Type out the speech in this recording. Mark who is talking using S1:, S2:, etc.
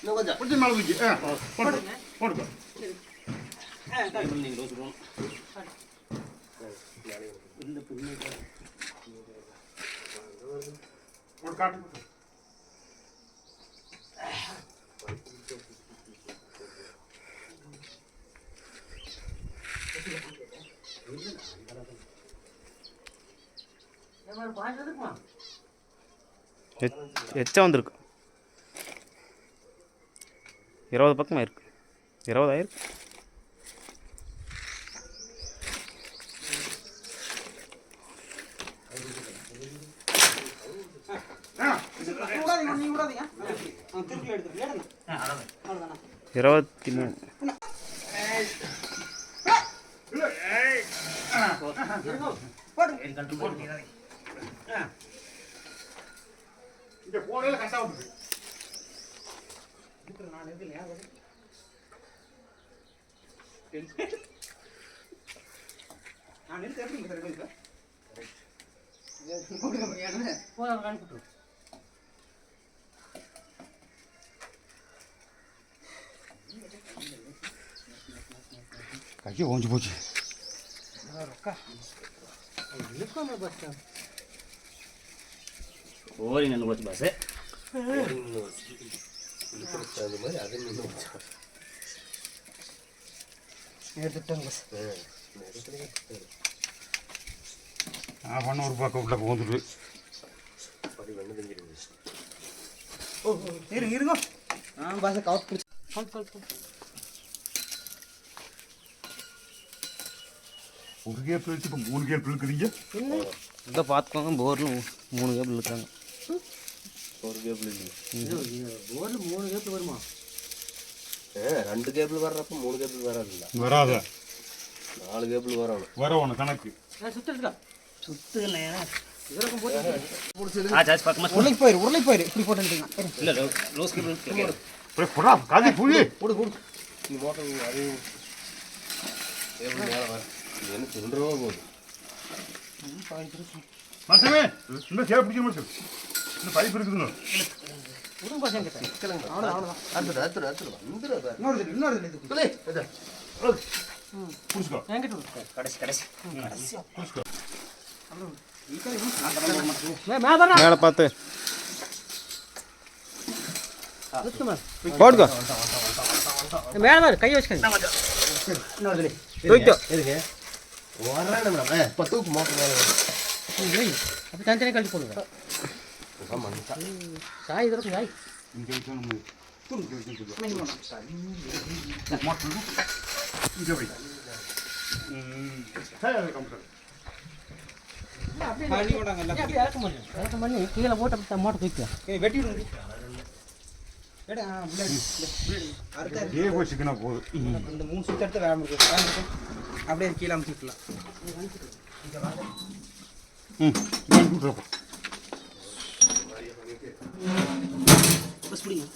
S1: இன்னும் கொஞ்சம்
S2: கொஞ்சம் மேலே தூக்கி போடுங்க
S1: நீங்கள் ரோஸ் இந்த
S2: ஒரு காட்டு
S3: எச்சா வந்திருக்கு 20 பக்கமாக இருக்கு 20 ஆயிருக்கு. இருபத்தி மூணு
S2: இங்கே போனே கஷ்டம் கையை ஓஞ்சி போச்சு.
S1: ஓரி நின்று போச்சு பாஸ். அது மாதிரி அது நின்று போச்சு.
S4: எடுத்துட்டாங்க பாஸ்.
S2: நான் பண்ண ஒரு பக்கம் உள்ள போந்துட்டு
S1: படி வந்து திங்கிடுது.
S4: ஓ இருங்க நான் பாஸ் கவர் பிடிச்சி
S2: ஒரு கேப் இழுத்து இப்போ 3 கேப் இழுக்குறீங்க.
S3: இதை பார்த்துக்கோங்க. போரில் 3 கேபிள் இருக்காங்க.
S1: ஒரு கேபிள் இல்லையா?
S4: போர்ல 3 கேபிள் வருமா?
S1: 2 கேபிள் வர்றப்ப 3 கேபிள் வராதுல்ல.
S2: வராத
S1: 4 கேபிள் வரணும்.
S2: வரணும் கணக்கு.
S4: சுத்துறதுக்கா
S3: சுத்துக்கல
S4: இதற்கு போட்டு
S3: சார்ஜ் பக்கமாக
S4: உருளை போயிரு இப்படி போட்டுட்டீங்க.
S3: இல்லை ரோஸ் கேபிள்
S2: போடா காதி புளி
S4: போடு
S1: நீ மோட்டர் அது கேபிள் மேலே வர என்ன 2 ரூபா போகுது.
S2: மச்சமே இன்னும் சேவை பிடிக்க மாட்டேன். இன்னும் பைப் இருக்குதுங்க.
S4: உடுங்க பாஸ் என்கிட்ட அவ்வளோதான் இன்னொரு
S2: புடிச்சுக்கோ.
S4: என்கிட்ட
S3: கடைசி
S2: புடிச்சுக்கோ.
S3: மேலே பார்த்து போடுங்க.
S4: மேலே கை வச்சுக்கோங்க.
S3: தூக்கிக்கோ.
S1: எதுக்கு வரானு மேடம் 10க்கு மோட்டர் மேலே
S4: அப்போ தனித்தனியாக கழிச்சு போடுங்க. சாய் இதற்கு சாய்
S2: இங்கே வைக்கணும். இங்கே வை. சரி அது கம்ப்யூட்டர்.
S4: இறக்கம் பண்ணி கீழே போட்டு அப்படி மோட்டர் தூக்கிக்கலாம். வெட்டி விடுங்க.
S2: ஏ வச்சுக்கினா போதும்.
S4: இந்த 3 சுற்று எடுத்து வேலை முடியும். அப்படியே கீழே அமைச்சுக்கலாம்.
S2: கம்ப்யூட்டர்
S4: பஸ் பிடிங்க.